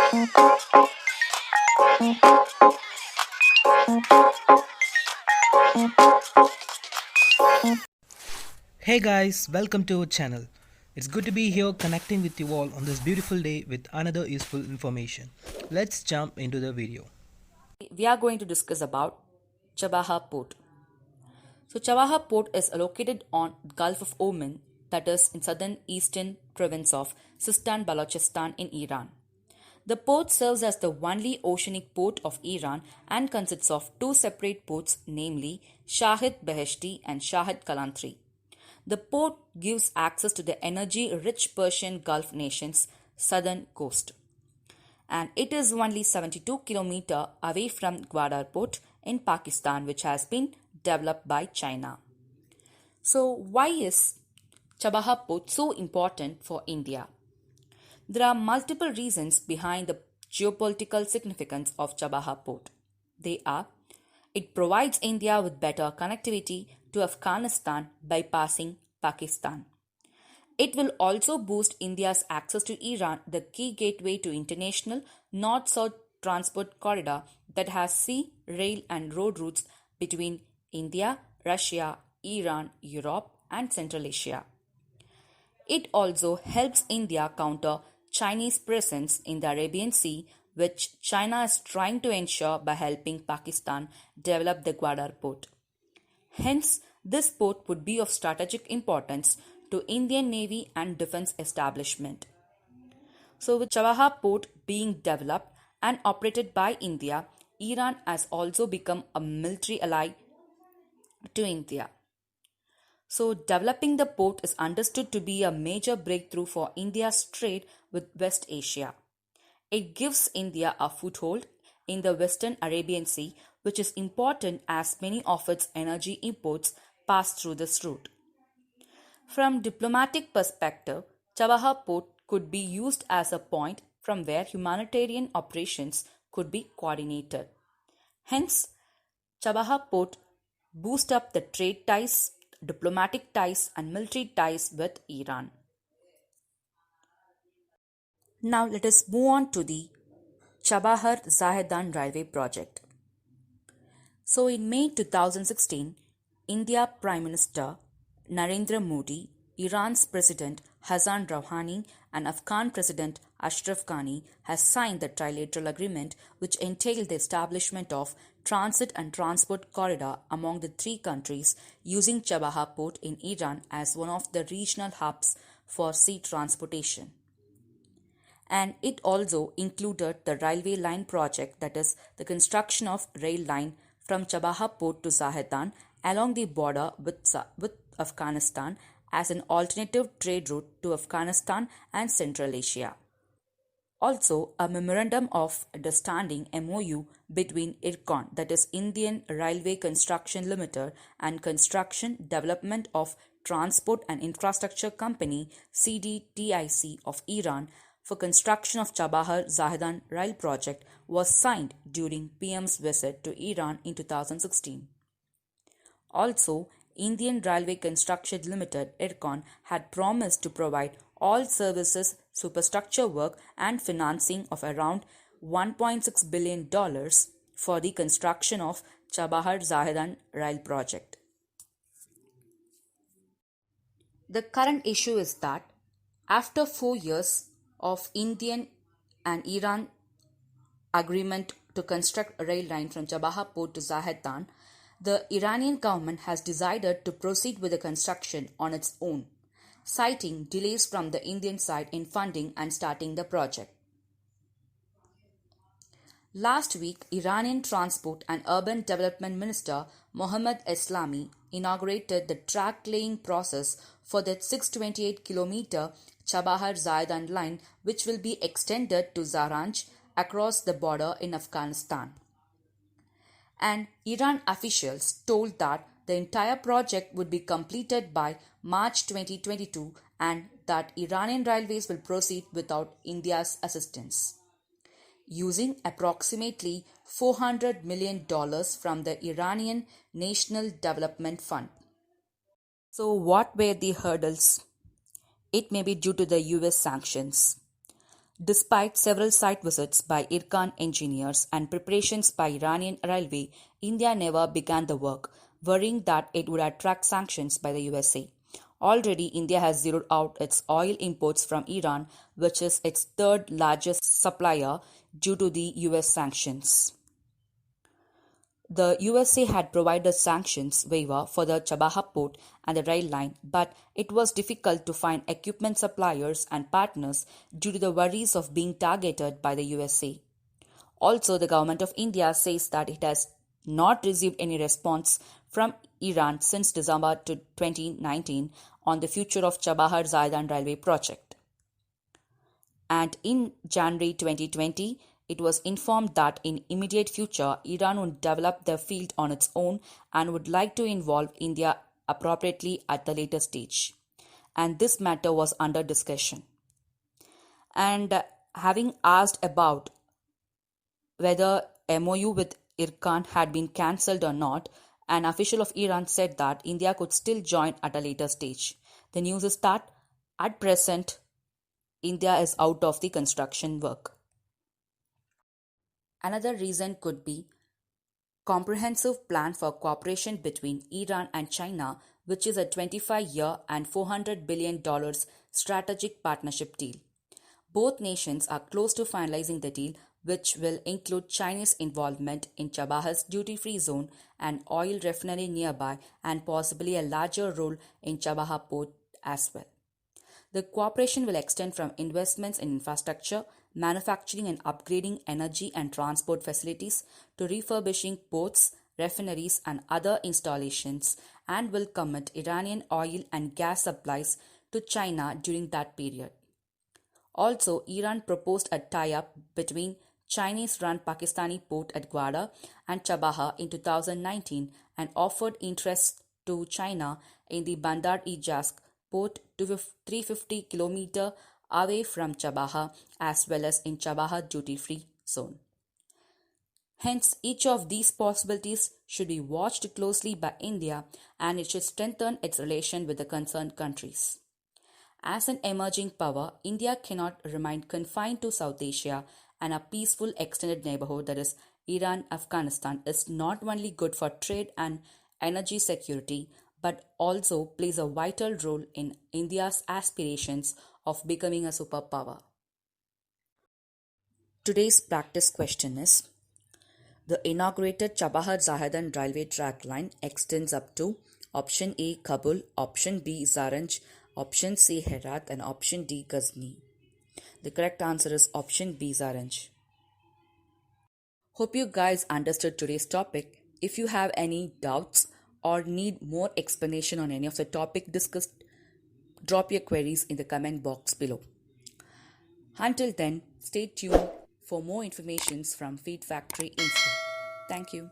Hey guys, welcome to our channel. It's good to be here connecting with you all on this beautiful day with another useful information. Let's jump into the video. We are going to discuss about Chabaha Port. So Chabaha Port is located on Gulf of Oman, that is in southern eastern province of Sistan Balochistan in Iran. The port serves as the only oceanic port of Iran and consists of two separate ports, namely Shahid Beheshti and Shahid Kalantri. The port gives access to the energy-rich Persian Gulf nations' southern coast, and it is only 72 km away from Gwadar Port in Pakistan, which has been developed by China. So, why is Chabaha Port so important for India? There are multiple reasons behind the geopolitical significance of Chabaha Port. They are: it provides India with better connectivity to Afghanistan bypassing Pakistan. It will also boost India's access to Iran, the key gateway to international north-south transport corridor that has sea, rail and road routes between India, Russia, Iran, Europe and Central Asia. It also helps India counter Chinese presence in the Arabian Sea, which China is trying to ensure by helping Pakistan develop the Gwadar port. Hence, this port would be of strategic importance to Indian Navy and defense establishment. So, with Chabaha port being developed and operated by India, Iran has also become a military ally to India. So, developing the port is understood to be a major breakthrough for India's trade with West Asia. It gives India a foothold in the Western Arabian Sea, which is important as many of its energy imports pass through this route. From diplomatic perspective, Chabaha port could be used as a point from where humanitarian operations could be coordinated. Hence, Chabaha port boost up the trade ties, diplomatic ties and military ties with Iran. Now let us move on to the Chabahar Zahedan Railway project. So in May 2016, India Prime Minister Narendra Modi, Iran's President Hassan Rouhani and Afghan President Ashraf Ghani has signed the trilateral agreement which entailed the establishment of transit and transport corridor among the three countries using Chabaha port in Iran as one of the regional hubs for sea transportation. And it also included the railway line project, that is the construction of rail line from Chabaha port to Zahedan along the border with Afghanistan as an alternative trade route to Afghanistan and Central Asia. Also, a memorandum of understanding MOU between IRCON, that is Indian Railway Construction Limited, and Construction Development of Transport and Infrastructure Company CDTIC of Iran for construction of Chabahar Zahedan Rail project was signed during PM's visit to Iran in 2016. Also, Indian Railway Construction Limited IRCON had promised to provide all services, superstructure work and financing of around $1.6 billion for the construction of Chabahar Zahedan Rail project. The current issue is that after 4 years of Indian and Iran agreement to construct a rail line from Chabaha port to Zahedan, the Iranian government has decided to proceed with the construction on its own, citing delays from the Indian side in funding and starting the project. Last week, Iranian Transport and Urban Development Minister Mohammad Eslami inaugurated the track-laying process for the 628-kilometer Chabahar Zahedan line, which will be extended to Zaranj across the border in Afghanistan. And Iran officials told that the entire project would be completed by March 2022 and that Iranian railways will proceed without India's assistance, using approximately $400 million from the Iranian National Development Fund. So, what were the hurdles? It may be due to the US sanctions. Despite several site visits by Irkan engineers and preparations by Iranian railway, India never began the work, worrying that it would attract sanctions by the USA. Already, India has zeroed out its oil imports from Iran, which is its third largest supplier due to the US sanctions. The USA had provided sanctions waiver for the Chabahar port and the rail line, but it was difficult to find equipment suppliers and partners due to the worries of being targeted by the USA. Also, the government of India says that it has not received any response from Iran since December 2019 on the future of Chabahar Zaidan railway project. And in January 2020, it was informed that in immediate future Iran would develop the field on its own and would like to involve India appropriately at the later stage. And this matter was under discussion. And having asked about whether MOU with Irkan had been cancelled or not, an official of Iran said that India could still join at a later stage. The news is that at present India is out of the construction work. Another reason could be comprehensive plan for cooperation between Iran and China, which is a 25-year and $400 billion strategic partnership deal. Both nations are close to finalizing the deal, which will include Chinese involvement in Chabahar's duty-free zone and oil refinery nearby, and possibly a larger role in Chabahar port as well. The cooperation will extend from investments in infrastructure, manufacturing and upgrading energy and transport facilities to refurbishing ports, refineries and other installations, and will commit Iranian oil and gas supplies to China during that period. Also, Iran proposed a tie-up between Chinese-run Pakistani port at Gwadar and Chabahar in 2019 and offered interest to China in the Bandar-e-Jazz port 350 km away from Chabahar as well as in Chabahar duty-free zone. Hence, each of these possibilities should be watched closely by India and it should strengthen its relation with the concerned countries. As an emerging power, India cannot remain confined to South Asia, and a peaceful extended neighborhood that is Iran-Afghanistan is not only good for trade and energy security, but also plays a vital role in India's aspirations of becoming a superpower. Today's practice question is: the inaugurated Chabahar-Zahedan railway track line extends up to option A Kabul, option B Zaranj, option C Herat and option D Ghazni. The correct answer is option B Zaranj. Hope you guys understood today's topic. If you have any doubts or need more explanation on any of the topic discussed, drop your queries in the comment box below. Until then, stay tuned for more information from Feed Factory Info. Thank you.